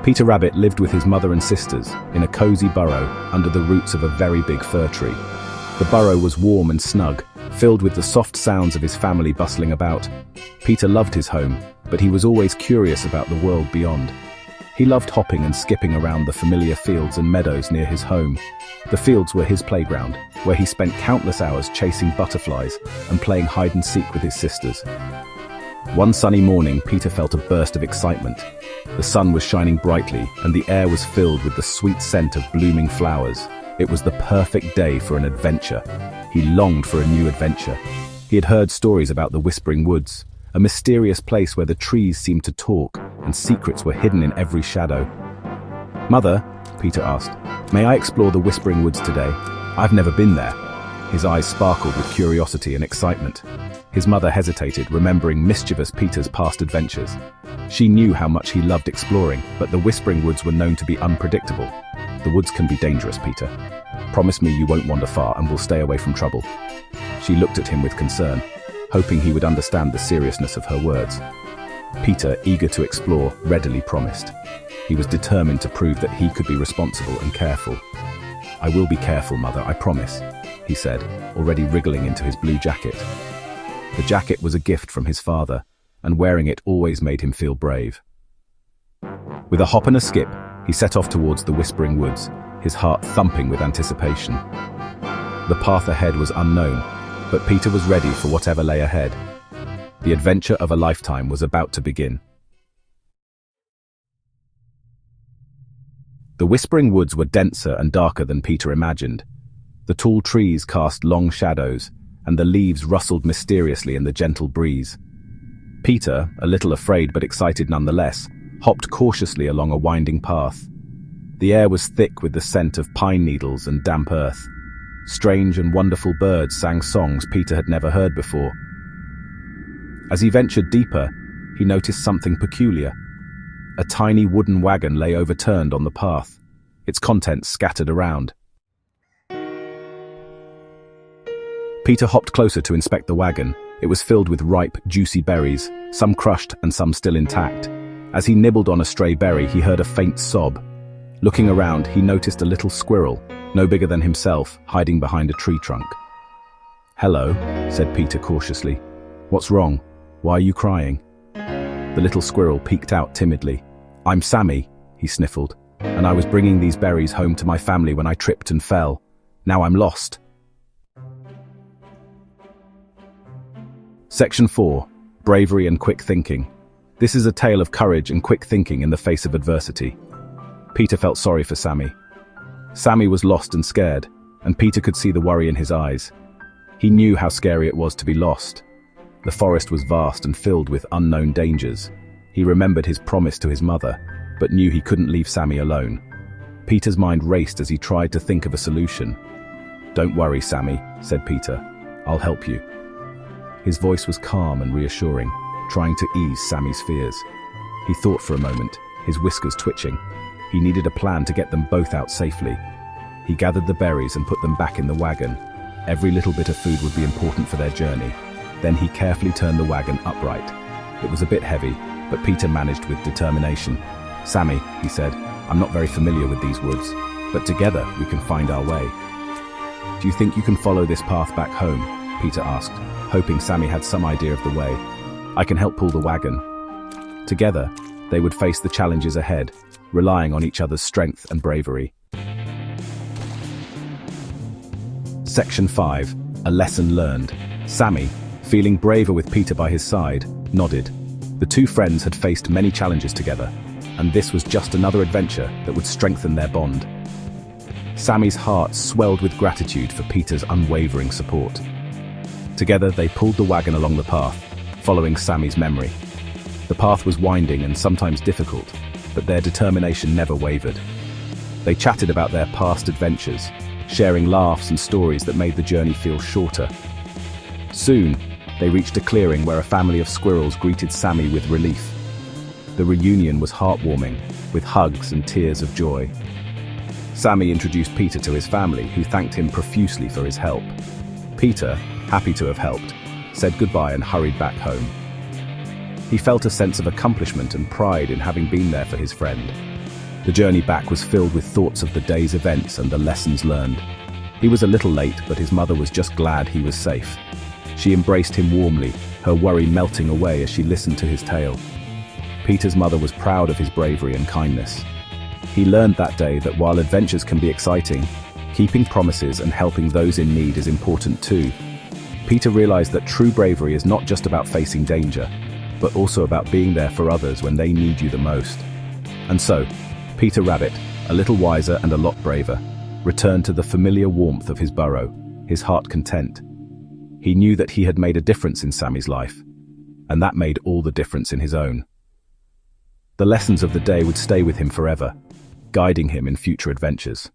Peter Rabbit lived with his mother and sisters in a cozy burrow under the roots of a very big fir tree. The burrow was warm and snug, filled with the soft sounds of his family bustling about. Peter loved his home, but he was always curious about the world beyond. He loved hopping and skipping around the familiar fields and meadows near his home. The fields were his playground, where he spent countless hours chasing butterflies and playing hide-and-seek with his sisters. One sunny morning, Peter felt a burst of excitement. The sun was shining brightly, and the air was filled with the sweet scent of blooming flowers. It was the perfect day for an adventure. He longed for a new adventure. He had heard stories about the Whispering Woods, a mysterious place where the trees seemed to talk and secrets were hidden in every shadow. "Mother," Peter asked, "may I explore the Whispering Woods today? I've never been there." His eyes sparkled with curiosity and excitement. His mother hesitated, remembering mischievous Peter's past adventures. She knew how much he loved exploring, but the Whispering Woods were known to be unpredictable. "The woods can be dangerous, Peter. Promise me you won't wander far and will stay away from trouble." She looked at him with concern, hoping he would understand the seriousness of her words. Peter, eager to explore, readily promised. He was determined to prove that he could be responsible and careful. "I will be careful, Mother, I promise," he said, already wriggling into his blue jacket. The jacket was a gift from his father, and wearing it always made him feel brave. With a hop and a skip, he set off towards the Whispering Woods, his heart thumping with anticipation. The path ahead was unknown, but Peter was ready for whatever lay ahead. The adventure of a lifetime was about to begin. The Whispering Woods were denser and darker than Peter imagined. The tall trees cast long shadows, and the leaves rustled mysteriously in the gentle breeze. Peter, a little afraid but excited nonetheless, hopped cautiously along a winding path. The air was thick with the scent of pine needles and damp earth. Strange and wonderful birds sang songs Peter had never heard before. As he ventured deeper, he noticed something peculiar. A tiny wooden wagon lay overturned on the path, its contents scattered around. Peter hopped closer to inspect the wagon. It was filled with ripe, juicy berries, some crushed and some still intact. As he nibbled on a stray berry, he heard a faint sob. Looking around, he noticed a little squirrel, no bigger than himself, hiding behind a tree trunk. "Hello," said Peter cautiously. "What's wrong? Why are you crying?" The little squirrel peeked out timidly. "I'm Sammy," he sniffled, "and I was bringing these berries home to my family when I tripped and fell. Now I'm lost." Section 4. Bravery and Quick Thinking. This is a tale of courage and quick thinking in the face of adversity. Peter felt sorry for Sammy. Sammy was lost and scared, and Peter could see the worry in his eyes. He knew how scary it was to be lost. The forest was vast and filled with unknown dangers. He remembered his promise to his mother, but knew he couldn't leave Sammy alone. Peter's mind raced as he tried to think of a solution. "Don't worry, Sammy," said Peter. "I'll help you." His voice was calm and reassuring, trying to ease Sammy's fears. He thought for a moment, his whiskers twitching. He needed a plan to get them both out safely. He gathered the berries and put them back in the wagon. Every little bit of food would be important for their journey. Then he carefully turned the wagon upright. It was a bit heavy, but Peter managed with determination. "Sammy," he said, "I'm not very familiar with these woods, but together we can find our way." "Do you think you can follow this path back home?" Peter asked, hoping Sammy had some idea of the way. "I can help pull the wagon." Together, they would face the challenges ahead, relying on each other's strength and bravery. Section 5. A Lesson Learned. Sammy, feeling braver with Peter by his side, nodded. The two friends had faced many challenges together, and this was just another adventure that would strengthen their bond. Sammy's heart swelled with gratitude for Peter's unwavering support. Together, they pulled the wagon along the path, following Sammy's memory. The path was winding and sometimes difficult, but their determination never wavered. They chatted about their past adventures, sharing laughs and stories that made the journey feel shorter. Soon, they reached a clearing where a family of squirrels greeted Sammy with relief. The reunion was heartwarming, with hugs and tears of joy. Sammy introduced Peter to his family, who thanked him profusely for his help. Peter, happy to have helped, said goodbye and hurried back home. He felt a sense of accomplishment and pride in having been there for his friend. The journey back was filled with thoughts of the day's events and the lessons learned. He was a little late, but his mother was just glad he was safe. She embraced him warmly, her worry melting away as she listened to his tale. Peter's mother was proud of his bravery and kindness. He learned that day that while adventures can be exciting, keeping promises and helping those in need is important too. Peter realized that true bravery is not just about facing danger, but also about being there for others when they need you the most. And so, Peter Rabbit, a little wiser and a lot braver, returned to the familiar warmth of his burrow, his heart content. He knew that he had made a difference in Sammy's life, and that made all the difference in his own. The lessons of the day would stay with him forever, guiding him in future adventures.